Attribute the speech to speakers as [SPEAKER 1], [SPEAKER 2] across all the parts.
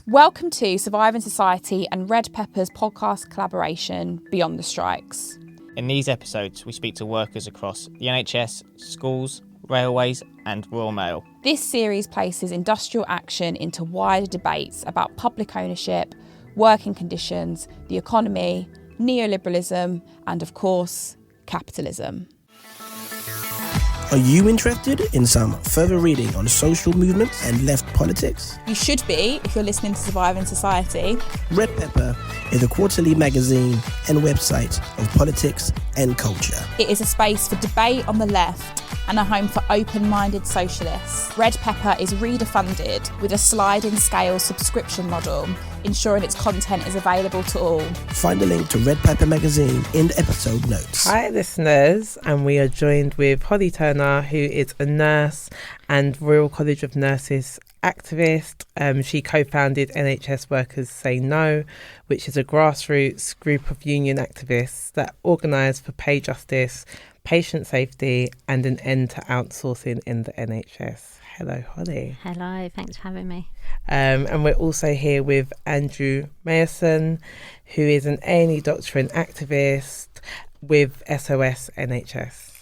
[SPEAKER 1] Welcome to Surviving Society and Red Pepper's podcast collaboration, Beyond the Strikes.
[SPEAKER 2] In these episodes, we speak to workers across the NHS, schools, railways and Royal Mail.
[SPEAKER 1] This series places industrial action into wider debates about public ownership, working conditions, the economy, neoliberalism and, of course, capitalism.
[SPEAKER 3] Are you interested in some further reading on social movements and left politics?
[SPEAKER 1] You should be if you're listening to Surviving Society.
[SPEAKER 3] Red Pepper is a quarterly magazine and website of politics and culture.
[SPEAKER 1] It is a space for debate on the left and a home for open-minded socialists. Red Pepper is reader-funded with a sliding scale subscription model, ensuring its content is available to all.
[SPEAKER 3] Find a link to Red Pepper magazine in the episode notes.
[SPEAKER 4] Hi listeners, and we are joined with Holly Turner, who is a nurse and Royal College of Nurses activist. She co-founded NHS Workers Say No, which is a grassroots group of union activists that organise for pay justice, patient safety and an end to outsourcing in the NHS. Hello, Holly.
[SPEAKER 5] Hello, thanks for having me.
[SPEAKER 4] And we're also here with Andrew Meyerson, who is an A&E doctor and activist with SOS NHS.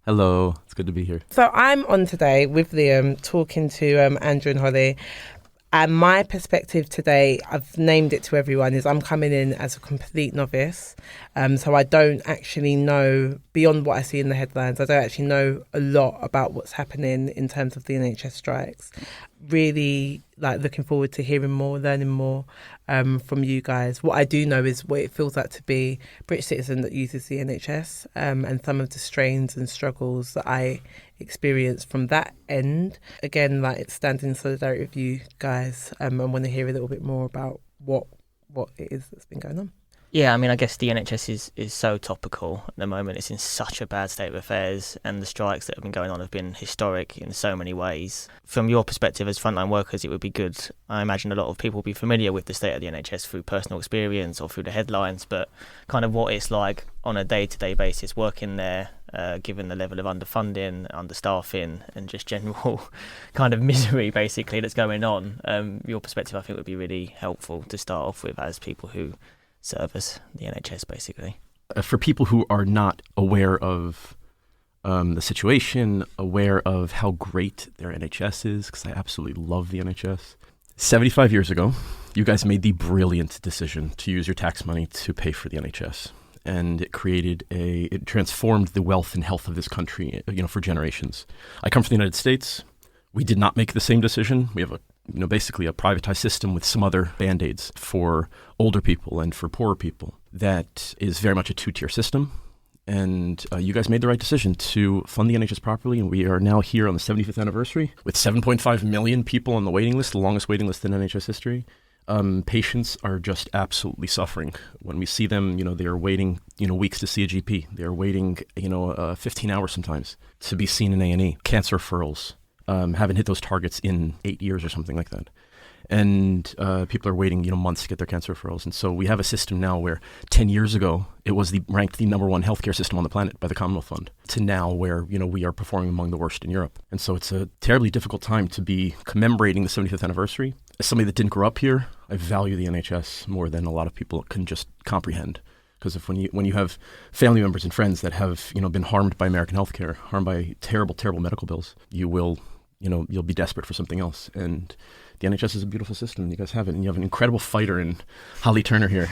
[SPEAKER 6] Hello, it's good to be here.
[SPEAKER 4] So I'm on today with Liam talking to Andrew and Holly. And my perspective today, I've named it to everyone, is I'm coming in as a complete novice. So I don't actually know, beyond what I see in the headlines, I don't actually know a lot about what's happening in terms of the NHS strikes. Really looking forward to hearing more, learning more from you guys. What I do know is what it feels like to be a British citizen that uses the NHS and some of the strains and struggles that I experience from that end. Again, it stands in solidarity with you guys and want to hear a little bit more about what it is that's been going on.
[SPEAKER 2] Yeah, I mean, I guess the NHS is so topical at the moment. It's in such a bad state of affairs, and the strikes that have been going on have been historic in so many ways. From your perspective as frontline workers, it would be good. I imagine a lot of people will be familiar with the state of the NHS through personal experience or through the headlines, but kind of what it's like on a day-to-day basis working there, given the level of underfunding, understaffing, and just general kind of misery, basically, that's going on. Your perspective, I think, would be really helpful to start off with as people who service the NHS, basically.
[SPEAKER 6] For people who are not aware of the situation, aware of how great their NHS is, because I absolutely love the NHS. 75 years ago, you guys made the brilliant decision to use your tax money to pay for the NHS. And it transformed the wealth and health of this country, for generations. I come from the United States. We did not make the same decision. We have basically a privatized system with some other band-aids for older people and for poorer people. That is very much a two-tier system. And you guys made the right decision to fund the NHS properly. And we are now here on the 75th anniversary with 7.5 million people on the waiting list, the longest waiting list in NHS history. Patients are just absolutely suffering. When we see them, they are waiting, weeks to see a GP. They are waiting, 15 hours sometimes to be seen in A&E. Cancer referrals haven't hit those targets in 8 years or something like that. And people are waiting, months to get their cancer referrals. And so we have a system now where 10 years ago, it was ranked the number one healthcare system on the planet by the Commonwealth Fund, to now where, we are performing among the worst in Europe. And so it's a terribly difficult time to be commemorating the 75th anniversary. As somebody that didn't grow up here, I value the NHS more than a lot of people can just comprehend. Because when you have family members and friends that have, been harmed by American healthcare, harmed by terrible, terrible medical bills, you'll be desperate for something else. And the NHS is a beautiful system, and you guys have it. And you have an incredible fighter in Holly Turner here.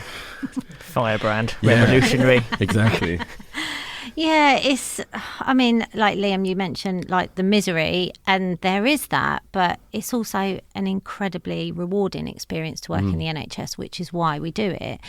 [SPEAKER 2] Firebrand, revolutionary.
[SPEAKER 6] Exactly.
[SPEAKER 5] Yeah, like Liam, you mentioned the misery, and there is that, but it's also an incredibly rewarding experience to work in the NHS, which is why we do it.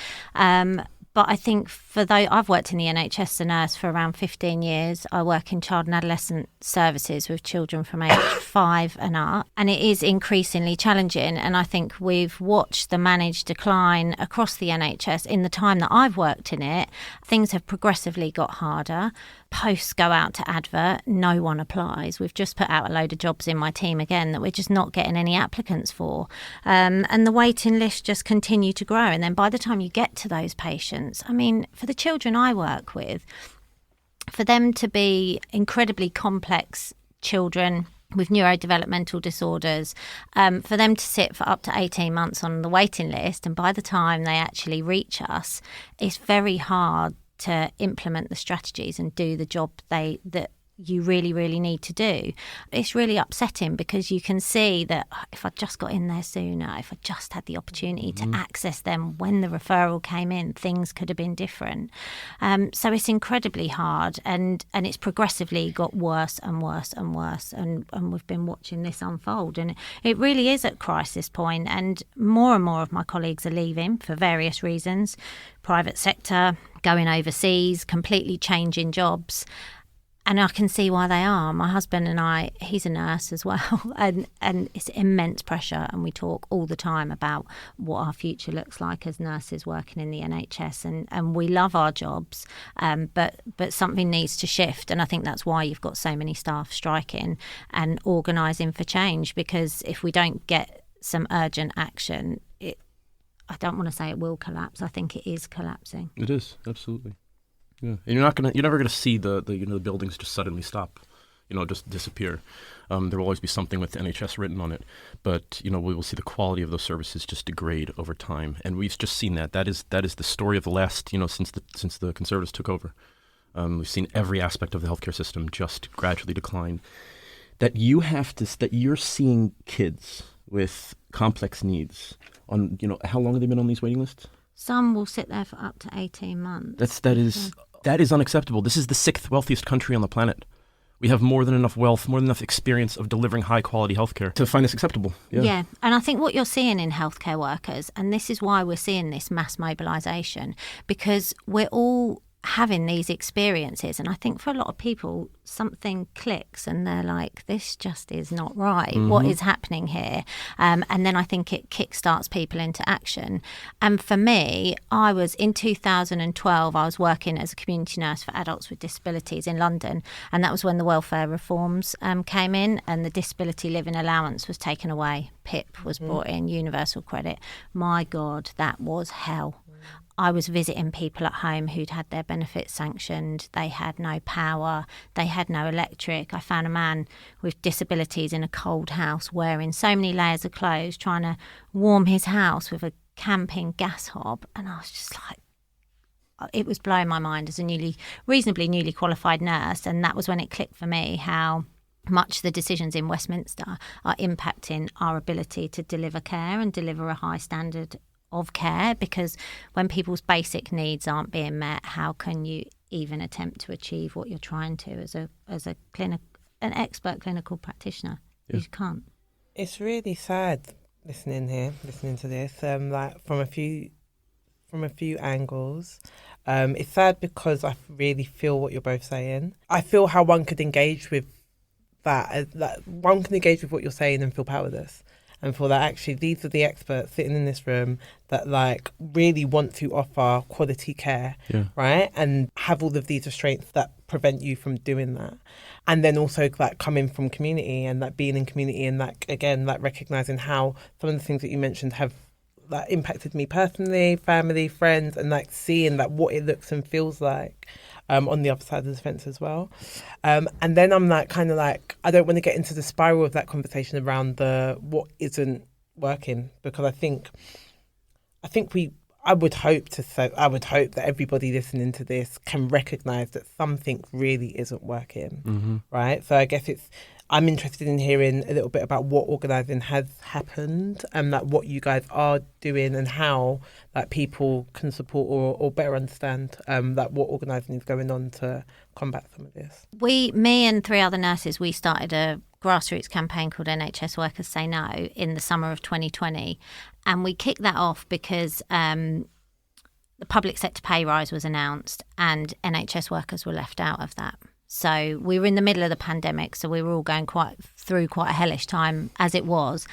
[SPEAKER 5] But I think I've worked in the NHS as a nurse for around 15 years. I work in child and adolescent services with children from age 5 and up. And it is increasingly challenging. And I think we've watched the managed decline across the NHS in the time that I've worked in it. Things have progressively got harder. Posts go out to advert, no one applies. We've just put out a load of jobs in my team again that we're just not getting any applicants for. And the waiting list just continue to grow. And then by the time you get to those patients, for the children I work with, for them to be incredibly complex children, with neurodevelopmental disorders, for them to sit for up to 18 months on the waiting list, and by the time they actually reach us, it's very hard to implement the strategies and do the job that you really, really need to do. It's really upsetting because you can see that if I just got in there sooner, if I just had the opportunity to access them when the referral came in, things could have been different. So it's incredibly hard, and it's progressively got worse and worse and worse, and we've been watching this unfold, and it really is at crisis point, and more of my colleagues are leaving for various reasons. Private sector, going overseas, completely changing jobs. And I can see why they are. My husband and I, he's a nurse as well, and it's immense pressure. And we talk all the time about what our future looks like as nurses working in the NHS. And we love our jobs, but something needs to shift. And I think that's why you've got so many staff striking and organising for change, because if we don't get some urgent action, I don't want to say it will collapse. I think it is collapsing.
[SPEAKER 6] It is, absolutely. Yeah, and you're never gonna see the buildings just suddenly stop, just disappear. There will always be something with NHS written on it, but we will see the quality of those services just degrade over time, and we've just seen that. That is the story of the last, since the Conservatives took over. We've seen every aspect of the healthcare system just gradually decline. That you're seeing kids with complex needs on, how long have they been on these waiting lists?
[SPEAKER 5] Some will sit there for up to 18 months.
[SPEAKER 6] That is unacceptable. This is the 6th wealthiest country on the planet. We have more than enough wealth, more than enough experience of delivering high-quality healthcare to find this acceptable.
[SPEAKER 5] Yeah, and I think what you're seeing in healthcare workers, and this is why we're seeing this mass mobilisation, because we're all having these experiences, and I think for a lot of people something clicks and they're like, this just is not right. What is happening here? And then I think it kickstarts people into action. And for me, I was in 2012, I was working as a community nurse for adults with disabilities in London, and that was when the welfare reforms came in and the disability living allowance was taken away. PIP was brought in, universal credit. My God, that was hell. I was visiting people at home who'd had their benefits sanctioned. They had no power. They had no electric. I found a man with disabilities in a cold house wearing so many layers of clothes, trying to warm his house with a camping gas hob. And I was just like, it was blowing my mind as a reasonably newly qualified nurse. And that was when it clicked for me how much the decisions in Westminster are impacting our ability to deliver care and deliver a high standard of care, because when people's basic needs aren't being met, how can you even attempt to achieve what you're trying to as an expert clinical practitioner? You can't.
[SPEAKER 4] It's really sad listening to this, like from a few angles. It's sad because I really feel what you're both saying. I feel how one could engage with that one can engage with what you're saying and feel powerless. And for that, actually, these are the experts sitting in this room that like really want to offer quality care, right? And have all of these restraints that prevent you from doing that. And then also like coming from community and like being in community and like, again, like recognizing how some of the things that you mentioned have like impacted me personally, family, friends, and like seeing like what it looks and feels like on the other side of the fence as well. And then I'm like, kind of like, I don't want to get into the spiral of that conversation around the what isn't working, because I think I would hope that everybody listening to this can recognise that something really isn't working, right? So I guess I'm interested in hearing a little bit about what organising has happened and like what you guys are doing and how like people can support or better understand like what organising is going on to combat some of this.
[SPEAKER 5] Me and 3 other nurses, we started a grassroots campaign called NHS Workers Say No in the summer of 2020, and we kicked that off because the public sector pay rise was announced and NHS workers were left out of that. So we were in the middle of the pandemic, so we were all going through quite a hellish time as it was.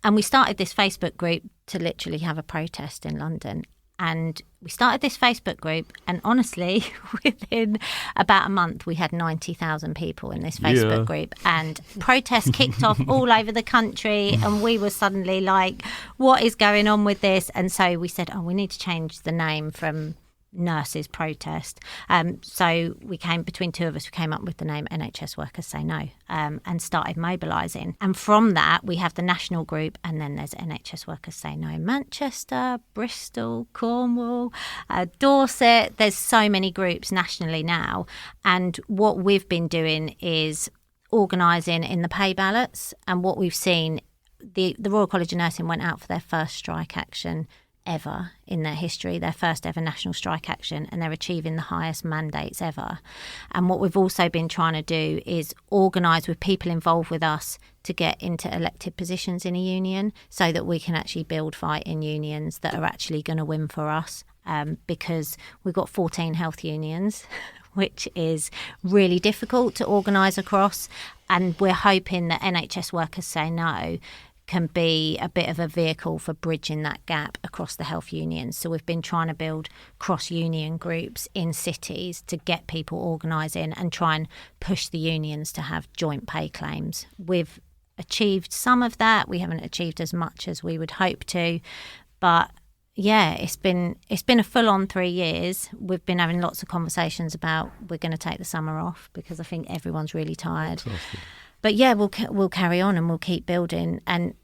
[SPEAKER 5] And we started this Facebook group to literally have a protest in London. And we started this Facebook group, and honestly, within about a month, we had 90,000 people in this Facebook group, and protests kicked off all over the country, and we were suddenly like, what is going on with this? And so we said, we need to change the name from nurses protest. So between two of us, we came up with the name NHS Workers Say No, and started mobilising. And from that, we have the national group, and then there's NHS Workers Say No Manchester, Bristol, Cornwall, Dorset. There's so many groups nationally now. And what we've been doing is organising in the pay ballots. And what we've seen, the Royal College of Nursing went out for their first strike action ever in their history, their first ever national strike action, and they're achieving the highest mandates ever. And what we've also been trying to do is organise with people involved with us to get into elected positions in a union so that we can actually build fighting unions that are actually going to win for us, because we've got 14 health unions, which is really difficult to organise across. And we're hoping that NHS Workers Say No can be a bit of a vehicle for bridging that gap across the health unions. So we've been trying to build cross-union groups in cities to get people organising and try and push the unions to have joint pay claims. We've achieved some of that. We haven't achieved as much as we would hope to, but yeah, it's been a full-on 3 years. We've been having lots of conversations about we're going to take the summer off because I think everyone's really tired. But yeah, we'll carry on and we'll keep building. And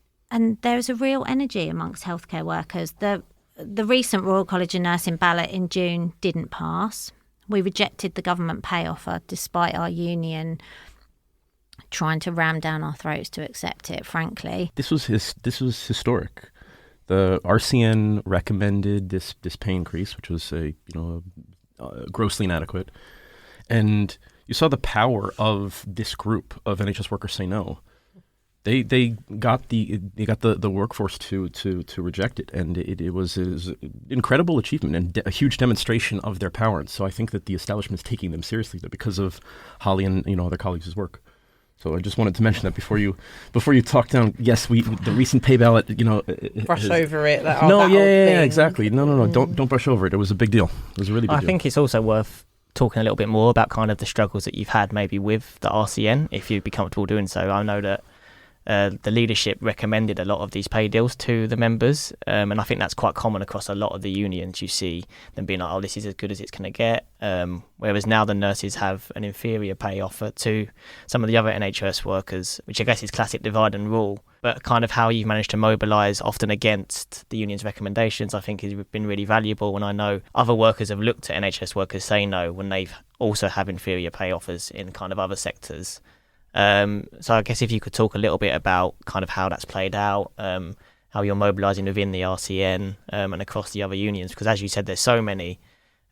[SPEAKER 5] there is a real energy amongst healthcare workers. The recent Royal College of Nursing ballot in June didn't pass. We rejected the government pay offer despite our union trying to ram down our throats to accept it, frankly.
[SPEAKER 6] This was historic. The RCN recommended this pay increase, which was grossly inadequate. And you saw the power of this group of NHS Workers Say No. They got the workforce to reject it, and it was an incredible achievement and a huge demonstration of their power. And so I think that the establishment is taking them seriously because of Holly and other colleagues' work. So I just wanted to mention that before you talk down. Yes, the recent pay ballot.
[SPEAKER 4] Brush over it.
[SPEAKER 6] Exactly. No. Don't brush over it. It was a big deal. It was a really big deal.
[SPEAKER 2] I think it's also worth talking a little bit more about kind of the struggles that you've had maybe with the RCN, if you'd be comfortable doing so. I know that the leadership recommended a lot of these pay deals to the members, and I think that's quite common across a lot of the unions. You see them being like, oh, this is as good as it's going to get, whereas now the nurses have an inferior pay offer to some of the other NHS workers, which I guess is classic divide and rule. But kind of how you've managed to mobilise often against the union's recommendations, I think has been really valuable. And I know other workers have looked at NHS Workers Say No when they've also have inferior pay offers in kind of other sectors. So I guess if you could talk a little bit about kind of how that's played out, how you're mobilising within the RCN and across the other unions, because as you said, there's so many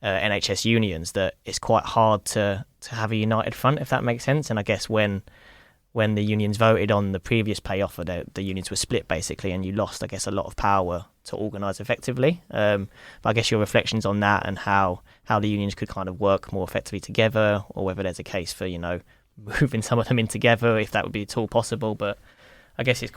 [SPEAKER 2] NHS unions that it's quite hard to have a united front, if that makes sense. And I guess when the unions voted on the previous pay offer, the unions were split basically, and you lost, I guess, a lot of power to organise effectively. But I guess your reflections on that and how the unions could kind of work more effectively together, or whether there's a case for, moving some of them in together, if that would be at all possible. But I guess it's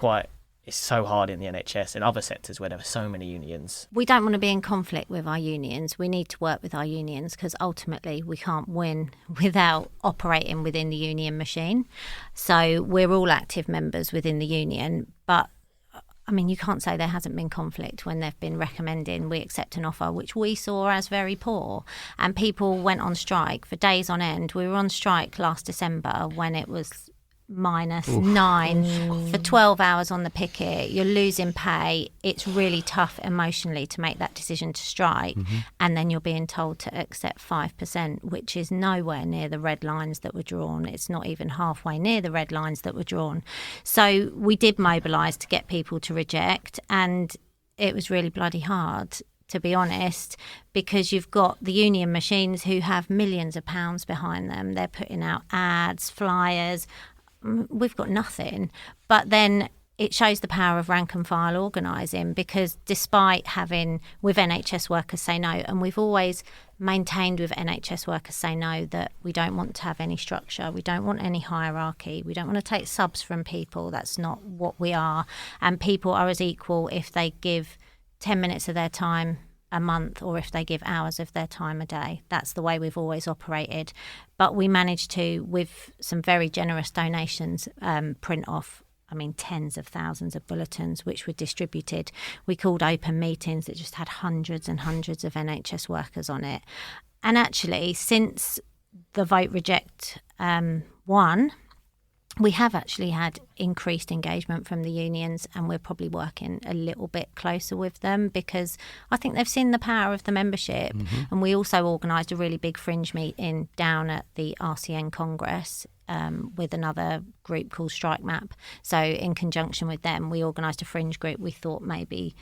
[SPEAKER 2] so hard in the NHS and other sectors where there are so many unions.
[SPEAKER 5] We don't want to be in conflict with our unions. We need to work with our unions because ultimately we can't win without operating within the union machine. So we're all active members within the union, but I mean, you can't say there hasn't been conflict when they've been recommending we accept an offer, which we saw as very poor. And people went on strike for days on end. We were on strike last December when it was -9 for 12 hours on the picket. You're losing pay. It's really tough emotionally to make that decision to strike. And then you're being told to accept 5%, which is nowhere near the red lines that were drawn. It's not even halfway near the red lines that were drawn. So we did mobilise to get people to reject, and it was really bloody hard, to be honest, because you've got the union machines who have millions of pounds behind them. They're putting out ads, flyers. We've got nothing. But then it shows the power of rank and file organising, because despite having with NHS Workers Say No, and we've always maintained with NHS Workers Say No that we don't want to have any structure, we don't want any hierarchy, we don't want to take subs from people. That's not what we are. And people are as equal if they give 10 minutes of their time a month or if they give hours of their time a day. That's the way we've always operated. But we managed to, with some very generous donations, print off tens of thousands of bulletins which were distributed. We called open meetings that just had hundreds and hundreds of NHS workers on it. And actually, since the vote reject won, we have actually had increased engagement from the unions, and we're probably working a little bit closer with them because I think they've seen the power of the membership. And we also organised a really big fringe meeting down at the RCN Congress with another group called Strike Map. So in conjunction with them, we organised a fringe group. We thought maybe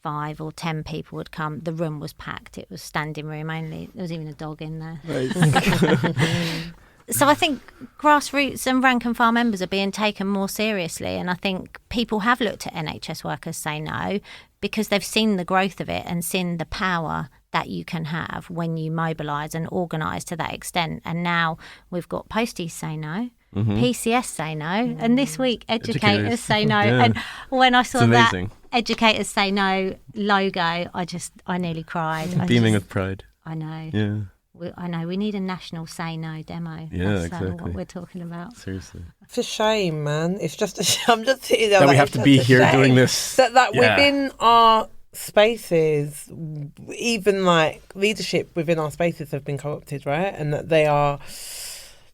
[SPEAKER 5] 5 or 10 people would come. The room was packed. It was standing room only. There was even a dog in there. Nice. So I think grassroots and rank and file members are being taken more seriously, and I think people have looked at NHS workers say no because they've seen the growth of it and seen the power that you can have when you mobilise and organise to that extent. And now we've got posties say no, PCS say no, and this week educators say no. Yeah. And when I saw that educators say no logo, I nearly cried.
[SPEAKER 6] Beaming with pride.
[SPEAKER 5] I know.
[SPEAKER 6] Yeah.
[SPEAKER 5] I know we need a national say no demo.
[SPEAKER 6] Yeah,
[SPEAKER 5] that's
[SPEAKER 6] exactly
[SPEAKER 5] what we're talking about.
[SPEAKER 6] Seriously,
[SPEAKER 4] it's a shame, man. It's just a shame. I'm just sitting there
[SPEAKER 6] that
[SPEAKER 4] like,
[SPEAKER 6] we have to be here doing this.
[SPEAKER 4] That within our spaces, even like leadership within our spaces have been co-opted, right? And that they are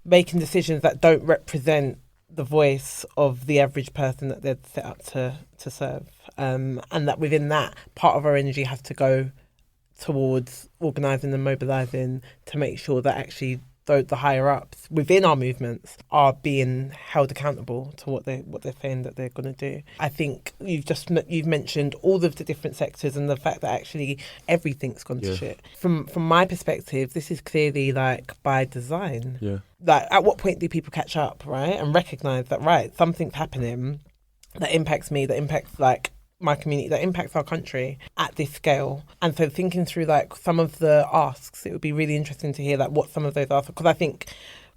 [SPEAKER 4] making decisions that don't represent the voice of the average person that they're set up to serve, and that within that, part of our energy has to go towards organising and mobilising to make sure that actually the higher ups within our movements are being held accountable to what they're saying that they're going to do. I think you've mentioned all of the different sectors and the fact that actually everything's gone to shit. From my perspective, this is clearly like by design.
[SPEAKER 6] Yeah.
[SPEAKER 4] Like at what point do people catch up, right, and recognise that something's happening that impacts me, that impacts like my community, that impacts our country at this scale. And so thinking through like some of the asks, it would be really interesting to hear like what some of those are, because I think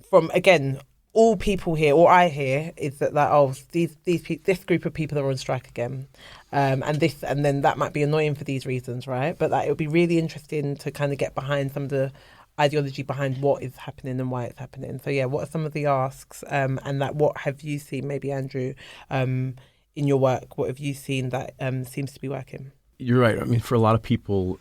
[SPEAKER 4] from, again, all people here, all I hear is that like, this group of people are on strike again, and then that might be annoying for these reasons, right? But like, it would be really interesting to kind of get behind some of the ideology behind what is happening and why it's happening. So yeah, what are some of the asks, and that what have you seen, maybe Andrew, in your work, what have you seen that seems to be working?
[SPEAKER 6] You're right. I mean, for a lot of people,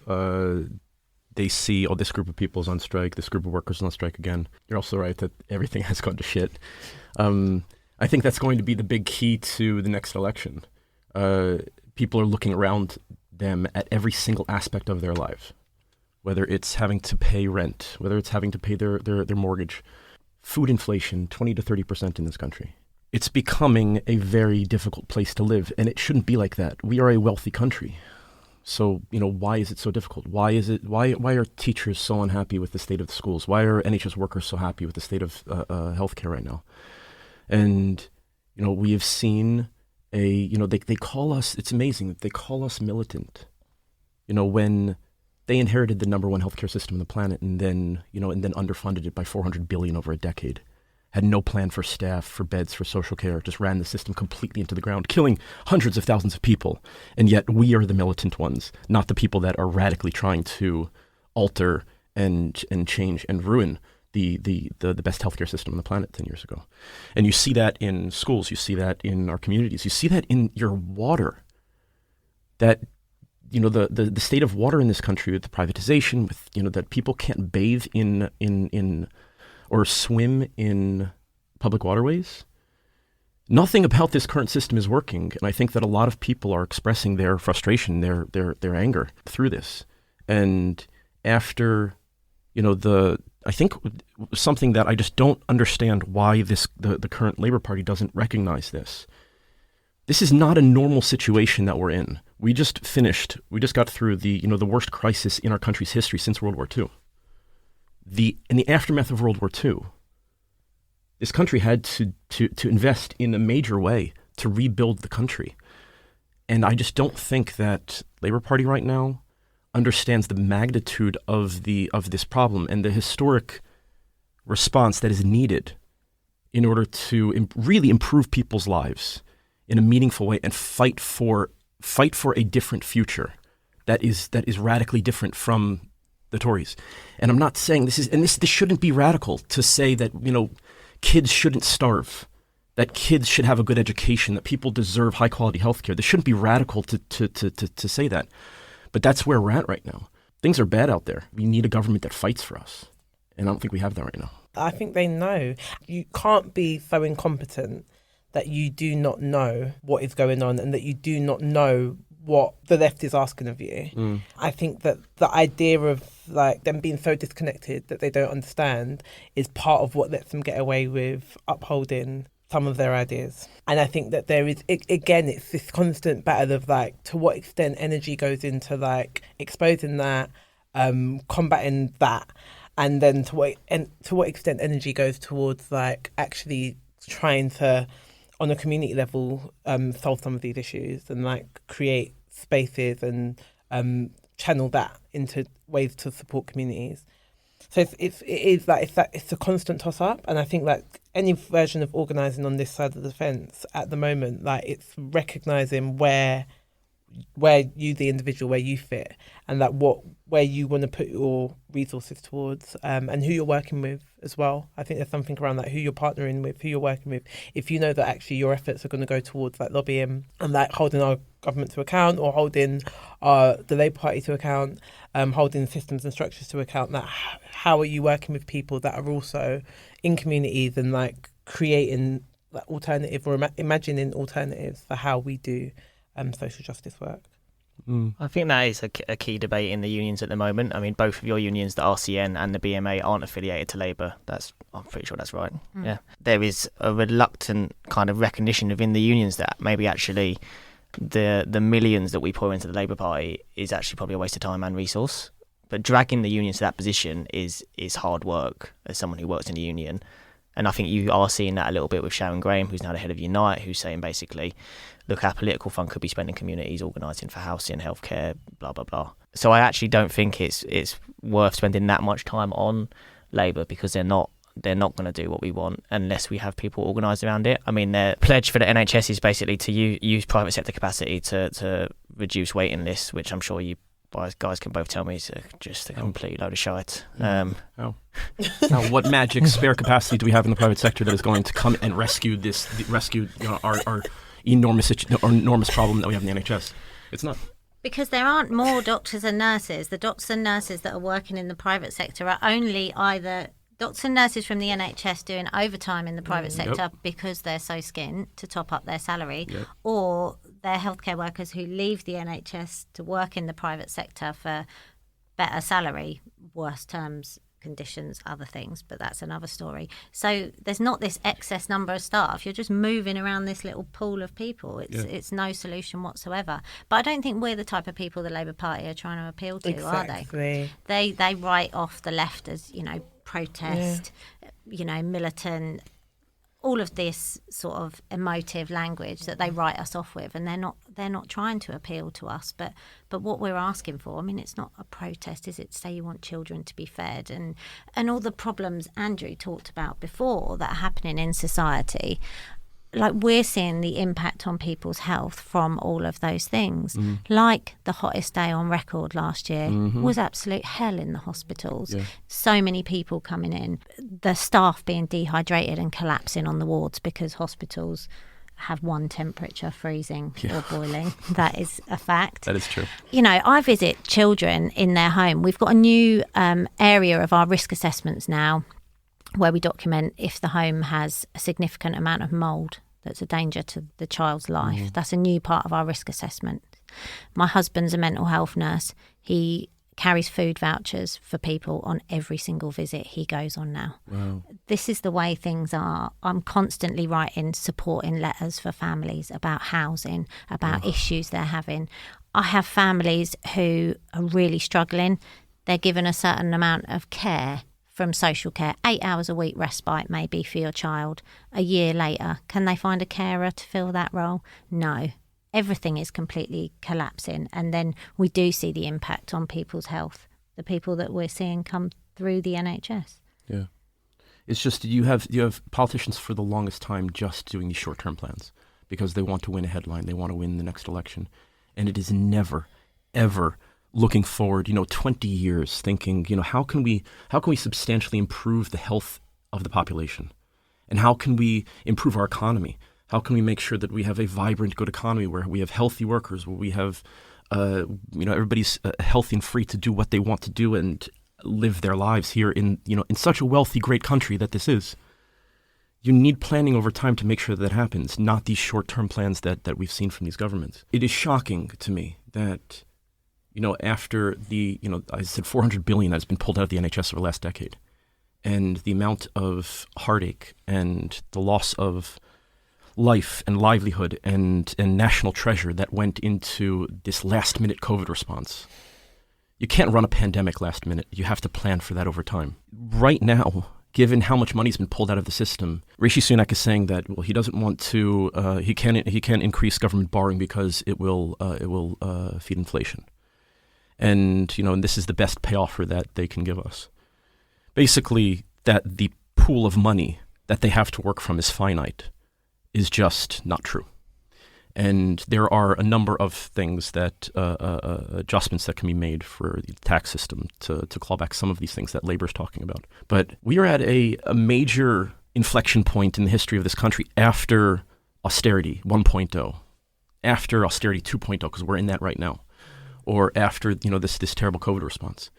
[SPEAKER 6] they see, this group of people is on strike, this group of workers is on strike again. You're also right that everything has gone to shit. I think that's going to be the big key to the next election. People are looking around them at every single aspect of their lives, whether it's having to pay rent, whether it's having to pay their mortgage. Food inflation, 20 to 30% in this country. It's becoming a very difficult place to live, and it shouldn't be like that. We are a wealthy country. So, why is it so difficult? Why are teachers so unhappy with the state of the schools? Why are NHS workers so happy with the state of healthcare right now? And, we have seen they call us, it's amazing, they call us militant. When they inherited the number one healthcare system on the planet and then underfunded it by $400 billion over a decade. Had no plan for staff, for beds, for social care, just ran the system completely into the ground, killing hundreds of thousands of people. And yet we are the militant ones, not the people that are radically trying to alter and change and ruin the best healthcare system on the planet 10 years ago. And you see that in schools, you see that in our communities, you see that in your water. That the state of water in this country with the privatization, with that people can't bathe in or swim in public waterways. Nothing about this current system is working, and I think that a lot of people are expressing their frustration, their anger through this. And after, I think something that I just don't understand why the current Labour Party doesn't recognize this. This is not a normal situation that we're in. We just got through the worst crisis in our country's history since World War II. In the aftermath of World War II, this country had to invest in a major way to rebuild the country. And I just don't think that Labour Party right now understands the magnitude of this problem and the historic response that is needed in order to really improve people's lives in a meaningful way and fight for a different future that is radically different from the Tories. And I'm not saying this shouldn't be radical to say that, kids shouldn't starve, that kids should have a good education, that people deserve high-quality healthcare. This shouldn't be radical to say that. But that's where we're at right now. Things are bad out there. We need a government that fights for us. And I don't think we have that right now.
[SPEAKER 4] I think they know. You can't be so incompetent that you do not know what is going on and that you do not know what the left is asking of you. I think that the idea of like them being so disconnected that they don't understand is part of what lets them get away with upholding some of their ideas. And I think that there is, again, it's this constant battle of like, to what extent energy goes into like exposing that, combating that, and then to what extent energy goes towards like actually trying to, on a community level, solve some of these issues and like create spaces and channel that into ways to support communities. So it's a constant toss up, and I think like any version of organising on this side of the fence at the moment, like it's recognising where you, the individual, where you fit, and that where you want to put your resources towards, and who you're working with as well. I think there's something around that, who you're partnering with, who you're working with. If you know that actually your efforts are going to go towards like lobbying and like holding our government to account, or holding the Labour Party to account, holding systems and structures to account, that how are you working with people that are also in communities and like creating like alternative or imagining alternatives for how we do social justice work.
[SPEAKER 2] I think that is a key debate in the unions at the moment. I mean, both of your unions, the RCN and the BMA, aren't affiliated to Labour. I'm pretty sure that's right. Yeah, there is a reluctant kind of recognition within the unions that maybe actually the millions that we pour into the Labour Party is actually probably a waste of time and resource. But dragging the unions to that position is hard work as someone who works in the union. And I think you are seeing that a little bit with Sharon Graham, who's now the head of Unite, who's saying basically, look, our political fund could be spent in communities, organising for housing, healthcare, blah, blah, blah. So I actually don't think it's worth spending that much time on Labour, because they're not going to do what we want unless we have people organised around it. I mean, their pledge for the NHS is basically to use private sector capacity to reduce waiting lists, which I'm sure you guys can both tell me is just a complete load of shite.
[SPEAKER 6] Now, what magic spare capacity do we have in the private sector that is going to come and rescue our enormous problem that we have in the NHS? It's not.
[SPEAKER 5] Because there aren't more doctors and nurses. The doctors and nurses that are working in the private sector are only either doctors and nurses from the NHS doing overtime in the private sector because they're so skint to top up their salary, or they're healthcare workers who leave the NHS to work in the private sector for better salary, worse terms, conditions, other things, but that's another story. So there's not this excess number of staff. You're just moving around this little pool of people. It's no solution whatsoever. But I don't think we're the type of people the Labour Party are trying to appeal to, are they? They write off the left as, protest, militant, all of this sort of emotive language that they write us off with, and they're not trying to appeal to us. But what we're asking for, I mean, it's not a protest, is it? Say you want children to be fed and all the problems Andrew talked about before that are happening in society. Like, we're seeing the impact on people's health from all of those things. Like the hottest day on record last year was absolute hell in the hospitals. So many people coming in, the staff being dehydrated and collapsing on the wards because hospitals have one temperature, freezing or boiling. That is a fact.
[SPEAKER 6] That is true.
[SPEAKER 5] I visit children in their home. We've got a new area of our risk assessments now where we document if the home has a significant amount of mould that's a danger to the child's life. That's a new part of our risk assessment. My husband's a mental health nurse. He carries food vouchers for people on every single visit he goes on now. Wow. This is the way things are. I'm constantly writing supporting letters for families about housing, about issues they're having. I have families who are really struggling. They're given a certain amount of care from social care, 8 hours a week respite maybe for your child. A year later, can they find a carer to fill that role? No. Everything is completely collapsing. And then we do see the impact on people's health, the people that we're seeing come through the NHS.
[SPEAKER 6] Yeah. It's just you have politicians for the longest time just doing these short-term plans because they want to win a headline. They want to win the next election. And it is never, ever looking forward, 20 years, thinking, how can we substantially improve the health of the population? And how can we improve our economy? How can we make sure that we have a vibrant, good economy where we have healthy workers, where we have, everybody's healthy and free to do what they want to do and live their lives here in such a wealthy, great country that this is. You need planning over time to make sure that happens, not these short-term plans that we've seen from these governments. It is shocking to me that, after I said $400 billion has been pulled out of the NHS over the last decade, and the amount of heartache and the loss of life and livelihood and national treasure that went into this last-minute COVID response. You can't run a pandemic last minute. You have to plan for that over time. Right now, given how much money's been pulled out of the system, Rishi Sunak is saying that he doesn't want to. He can't increase government borrowing because it will feed inflation, and this is the best pay offer that they can give us. Basically, that the pool of money that they have to work from is finite is just not true. And there are a number of things that adjustments that can be made for the tax system to claw back some of these things that Labour is talking about. But we are at a major inflection point in the history of this country after austerity 1.0, after austerity 2.0, because we're in that right now, or after this terrible COVID response,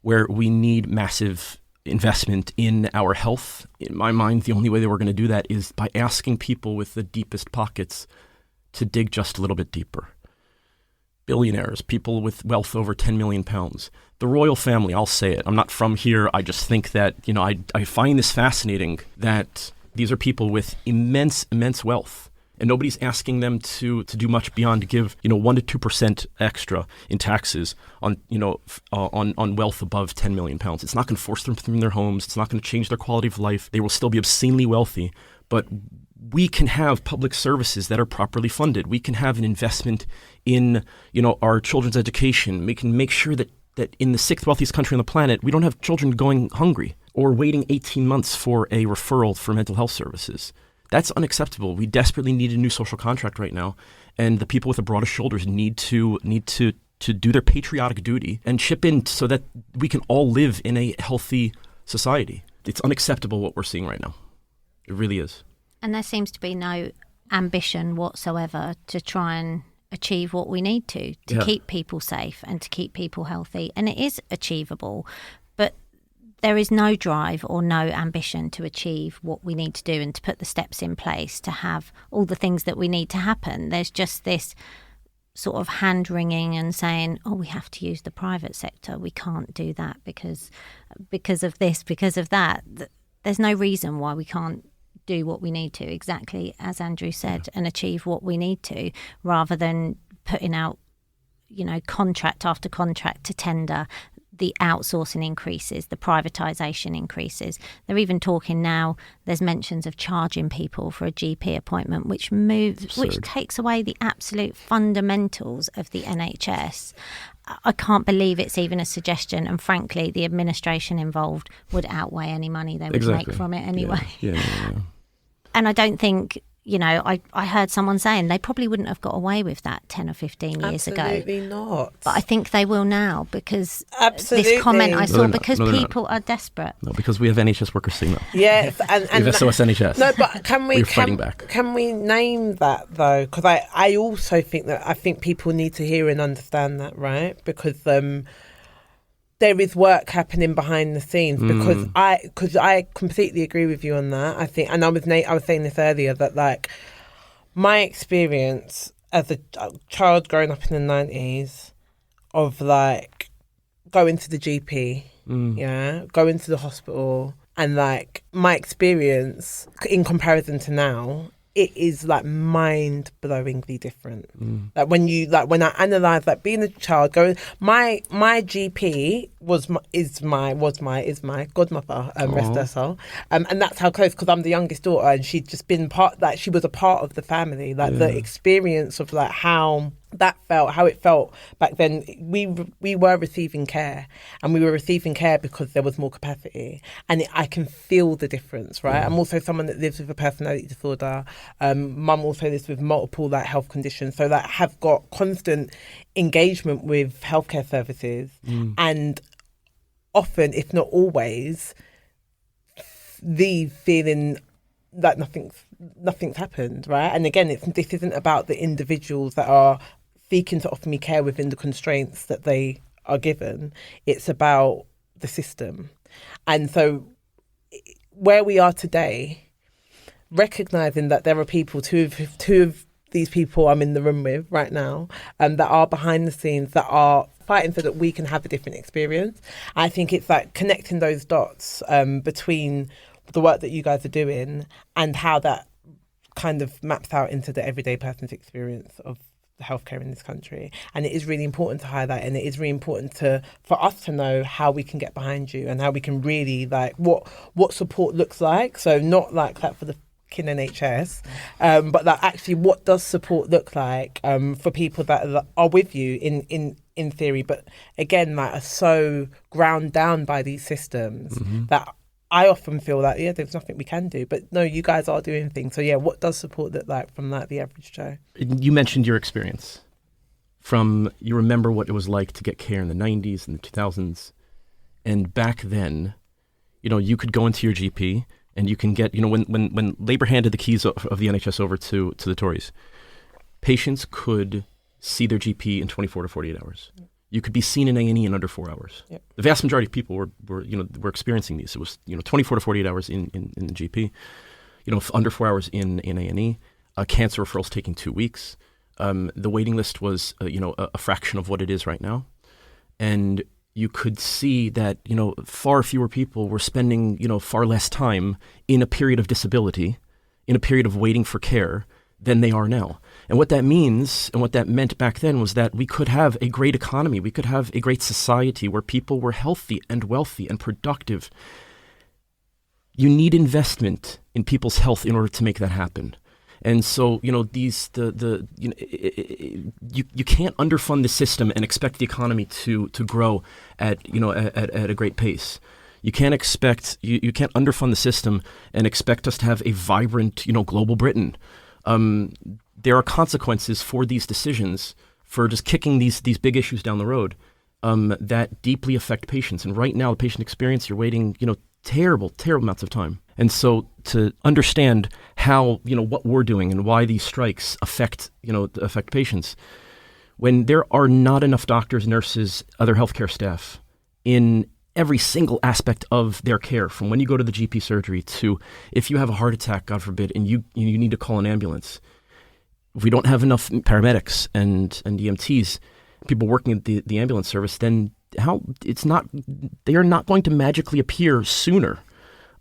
[SPEAKER 6] where we need massive investment in our health. In my mind, the only way that we're going to do that is by asking people with the deepest pockets to dig just a little bit deeper. Billionaires, people with wealth over 10 million pounds. The royal family, I'll say it. I'm not from here. I just think that, I find this fascinating that these are people with immense wealth. And nobody's asking them to do much beyond to give 1 to 2% extra in taxes on wealth above 10 million pounds. It's not going to force them from their homes. It's not going to change their quality of life. They will still be obscenely wealthy, but we can have public services that are properly funded. We can have an investment in our children's education. We can make sure that in the 6th wealthiest country on the planet, we don't have children going hungry or waiting 18 months for a referral for mental health services. That's unacceptable. We desperately need a new social contract right now, and the people with the broadest shoulders need to do their patriotic duty and chip in so that we can all live in a healthy society. It's unacceptable what we're seeing right now. It really is.
[SPEAKER 5] And there seems to be no ambition whatsoever to try and achieve what we need to keep people safe and to keep people healthy. And it is achievable, but there is no drive or no ambition to achieve what we need to do and to put the steps in place to have all the things that we need to happen. There's just this sort of hand-wringing and saying, we have to use the private sector. We can't do that because of this, because of that. There's no reason why we can't do what we need to, exactly as Andrew said, and achieve what we need to, rather than putting out, contract after contract to tender. The outsourcing increases, the privatisation increases. They're even talking now, there's mentions of charging people for a GP appointment, which takes away the absolute fundamentals of the NHS. I can't believe it's even a suggestion, and frankly, the administration involved would outweigh any money they would make from it anyway.
[SPEAKER 6] Yeah.
[SPEAKER 5] And I don't think, I heard someone saying they probably wouldn't have got away with that 10 or 15 years ago.
[SPEAKER 4] Absolutely not.
[SPEAKER 5] But I think they will now because
[SPEAKER 4] Absolutely.
[SPEAKER 5] This comment I saw,
[SPEAKER 6] No,
[SPEAKER 5] because
[SPEAKER 6] they're not.
[SPEAKER 5] people are desperate.
[SPEAKER 6] No, because we have NHS workers saying that.
[SPEAKER 4] Yes, and
[SPEAKER 6] We have SOS NHS.
[SPEAKER 4] No, but
[SPEAKER 6] We're fighting back.
[SPEAKER 4] Can we name that though? Because I also think people need to hear and understand that, right? Because there is work happening behind the scenes. Because I completely agree with you on that. I think, and I was saying this earlier, that my experience as a child growing up in the 90s of going to the GP, going to the hospital, and my experience in comparison to now, it is mind-blowingly different. When I analyse being a child, my GP is my godmother, rest her soul, and that's how close, because I'm the youngest daughter, and she'd just been she was a part of the family. The experience of how that felt, how it felt back then. We were receiving care, and we were receiving care because there was more capacity, and I can feel the difference, right? I'm also someone that lives with a personality disorder. Mum also lives with multiple health conditions, so have got constant engagement with healthcare services, and often, if not always, the feeling like nothing's happened, right? And again, this isn't about the individuals that are seeking to offer me care within the constraints that they are given. It's about the system. And so where we are today, recognising that there are people, two of these people I'm in the room with right now, that are behind the scenes, that are fighting so that we can have a different experience. I think it's like connecting those dots between the work that you guys are doing and how that kind of maps out into the everyday person's experience of healthcare in this country. And it is really important to highlight, and it is really important for us to know how we can get behind you and how we can really like what support looks like. So not like that for the in NHS, but like actually what does support look like for people that are with you in theory, but again like are so ground down by these systems that I often feel like there's nothing we can do, but no, you guys are doing things. So what does support look like from like the average Joe?
[SPEAKER 6] You mentioned your experience you remember what it was like to get care in the 90s and the 2000s, and back then, you could go into your GP and you can get, when Labour handed the keys of the NHS over to the Tories, patients could see their GP in 24 to 48 hours. You could be seen in A&E in under 4 hours. Yep. The vast majority of people were experiencing these. It was 24 to 48 hours in the GP, under 4 hours in A&E. Cancer referrals taking 2 weeks. The waiting list was a fraction of what it is right now, and you could see that, far fewer people were spending, far less time in a period of disability, in a period of waiting for care than they are now. And what that means and what that meant back then was that we could have a great economy. We could have a great society where people were healthy and wealthy and productive. You need investment in people's health in order to make that happen. And so, you can't underfund the system and expect the economy to grow at a great pace. You can't you can't underfund the system and expect us to have a vibrant, global Britain. There are consequences for these decisions, for just kicking these big issues down the road, that deeply affect patients. And right now, the patient experience, you're waiting, terrible amounts of time. And so to understand how, what we're doing and why these strikes affect patients, when there are not enough doctors, nurses, other healthcare staff in every single aspect of their care, from when you go to the GP surgery to if you have a heart attack, God forbid, and you need to call an ambulance. If we don't have enough paramedics and EMTs, people working at the ambulance service, then they are not going to magically appear sooner.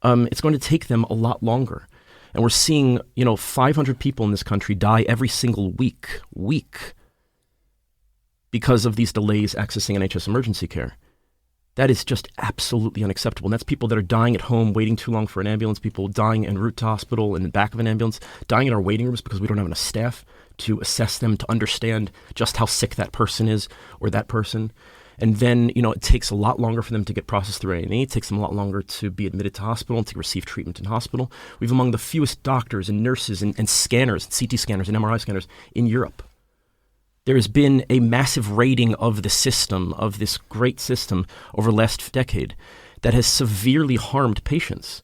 [SPEAKER 6] It's going to take them a lot longer. And we're seeing, 500 people in this country die every single week because of these delays accessing NHS emergency care. That is just absolutely unacceptable. And that's people that are dying at home, waiting too long for an ambulance, people dying en route to hospital in the back of an ambulance, dying in our waiting rooms because we don't have enough staff to assess them, to understand just how sick that person is or that person. And then, it takes a lot longer for them to get processed through A&E. It takes them a lot longer to be admitted to hospital and to receive treatment in hospital. We have among the fewest doctors and nurses and scanners, CT scanners and MRI scanners in Europe. There has been a massive raiding of the system, of this great system, over the last decade that has severely harmed patients.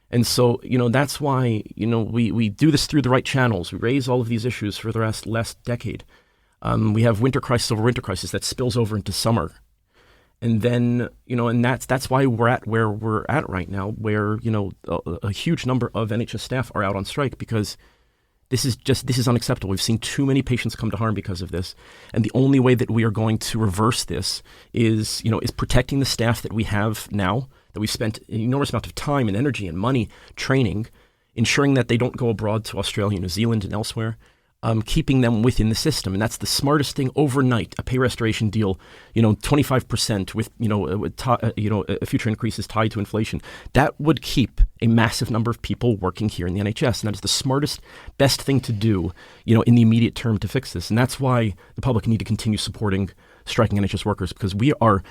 [SPEAKER 6] And so, that's why, we do this through the right channels. We raise all of these issues for the last decade. We have winter crisis over winter crisis that spills over into summer. And then, and that's why we're at where we're at right now, where, a huge number of NHS staff are out on strike because this is unacceptable. We've seen too many patients come to harm because of this. And the only way that we are going to reverse this is protecting the staff that we have now, that we've spent an enormous amount of time and energy and money training, ensuring that they don't go abroad to Australia, New Zealand and elsewhere, keeping them within the system. And that's the smartest thing overnight, a pay restoration deal, 25% with, future increases tied to inflation. That would keep a massive number of people working here in the NHS. And that is the smartest, best thing to do, in the immediate term to fix this. And that's why the public need to continue supporting striking NHS workers, because we are,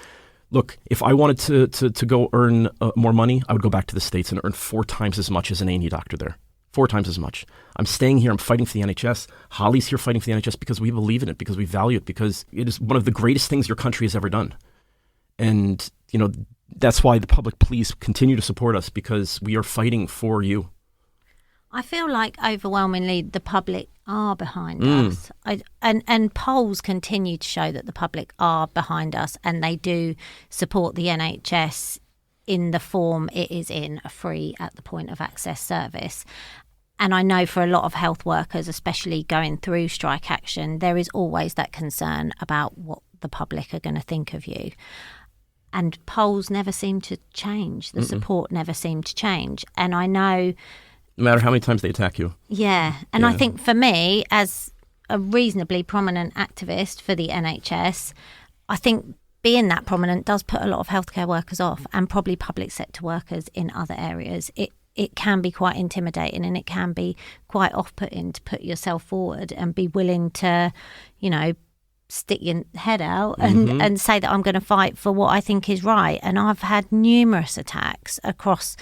[SPEAKER 6] look, if I wanted to go earn more money, I would go back to the States and earn 4 times as much as an A&E doctor there. 4 times as much. I'm staying here. I'm fighting for the NHS. Holly's here fighting for the NHS because we believe in it, because we value it, because it is one of the greatest things your country has ever done. And, that's why the public, please continue to support us, because we are fighting for you.
[SPEAKER 5] I feel like overwhelmingly the public are behind us. And polls continue to show that the public are behind us, and they do support the NHS in the form it is in, a free at the point of access service. And I know for a lot of health workers, especially going through strike action, there is always that concern about what the public are going to think of you. And polls never seem to change. The support never seemed to change. And I know...
[SPEAKER 6] No matter how many times they attack you.
[SPEAKER 5] Yeah. And I think for me, as a reasonably prominent activist for the NHS, I think being that prominent does put a lot of healthcare workers off, and probably public sector workers in other areas. It can be quite intimidating, and it can be quite off-putting to put yourself forward and be willing to, you know, stick your head out and say that I'm going to fight for what I think is right. And I've had numerous attacks across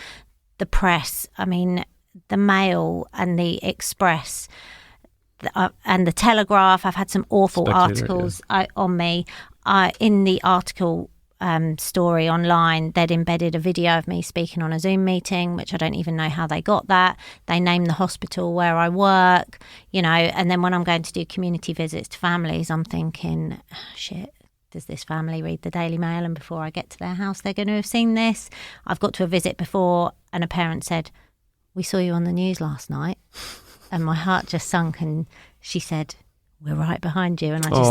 [SPEAKER 5] the press. I mean, the Mail and the Express and the Telegraph. I've had some awful articles on me. In the article story online, they'd embedded a video of me speaking on a Zoom meeting, which I don't even know how they got that. They named the hospital where I work, you know, and then when I'm going to do community visits to families, I'm thinking, shit, does this family read the Daily Mail? And before I get to their house, they're going to have seen this. I've got to a visit before, and a parent said, "We saw you on the news last night." And my heart just sunk, and she said, "We're right behind you." And I just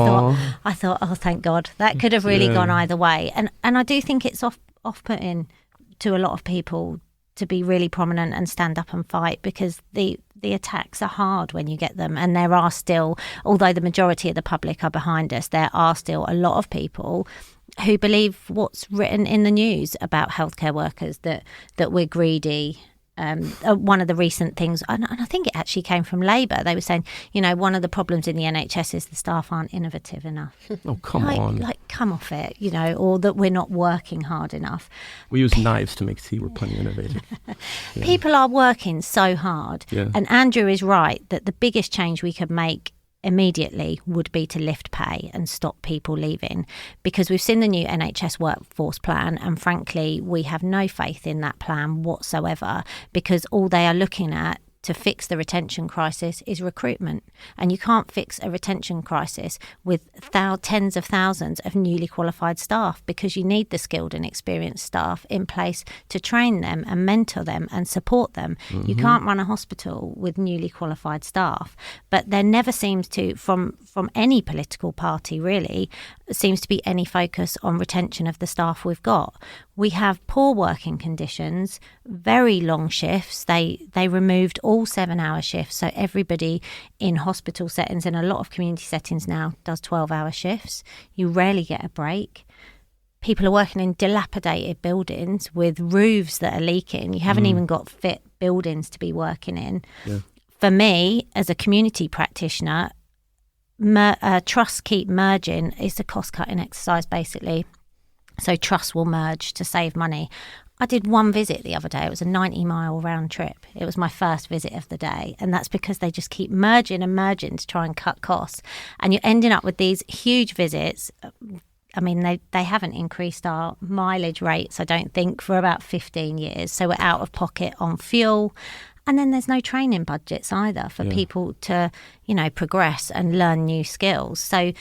[SPEAKER 5] thought, oh, thank God. That could have really gone either way. And I do think it's off-putting to a lot of people to be really prominent and stand up and fight, because the attacks are hard when you get them. And there are still, although the majority of the public are behind us, there are still a lot of people who believe what's written in the news about healthcare workers, that we're greedy. One of the recent things, and I think it actually came from Labour, they were saying, you know, one of the problems in the NHS is the staff aren't innovative enough.
[SPEAKER 6] Oh, come on.
[SPEAKER 5] Like, come off it, you know, or that we're not working hard enough.
[SPEAKER 6] We use knives to make tea. We're plenty innovative.
[SPEAKER 5] People are working so hard. Yeah. And Andrew is right that the biggest change we could make immediately would be to lift pay and stop people leaving, because we've seen the new NHS workforce plan, and frankly we have no faith in that plan whatsoever, because all they are looking at to fix the retention crisis is recruitment, and you can't fix a retention crisis with tens of thousands of newly qualified staff, because you need the skilled and experienced staff in place to train them and mentor them and support them. You can't run a hospital with newly qualified staff. But there never seems to, from any political party really, seems to be any focus on retention of the staff we've got. We have poor working conditions, very long shifts. They removed all 7-hour shifts. So everybody in hospital settings and a lot of community settings now does 12-hour shifts. You rarely get a break. People are working in dilapidated buildings with roofs that are leaking. You haven't even got fit buildings to be working in. Yeah. For me, as a community practitioner, trusts keep merging. It's a cost-cutting exercise, basically. So trusts will merge to save money. I did one visit the other day. It was a 90-mile round trip. It was my first visit of the day. And that's because they just keep merging and merging to try and cut costs. And you're ending up with these huge visits. I mean, they haven't increased our mileage rates, I don't think, for about 15 years. So we're out of pocket on fuel. And then there's no training budgets either for people to, you know, progress and learn new skills. So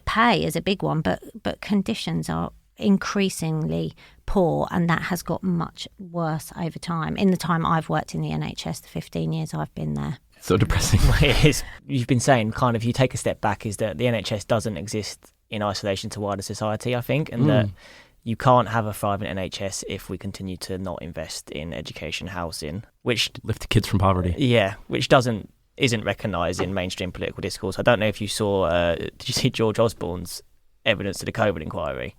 [SPEAKER 5] pay is a big one, but conditions are increasingly poor, and that has got much worse over time. In the time I've worked in the NHS, the 15 years I've been there.
[SPEAKER 6] So depressing.
[SPEAKER 2] It is. You've been saying, kind of, you take a step back, is that the NHS doesn't exist in isolation to wider society, I think, and that you can't have a thriving NHS if we continue to not invest in education, housing, which
[SPEAKER 6] lift kids from poverty.
[SPEAKER 2] Yeah, which isn't recognised in mainstream political discourse. I don't know if you saw. Did you see George Osborne's evidence to the COVID inquiry?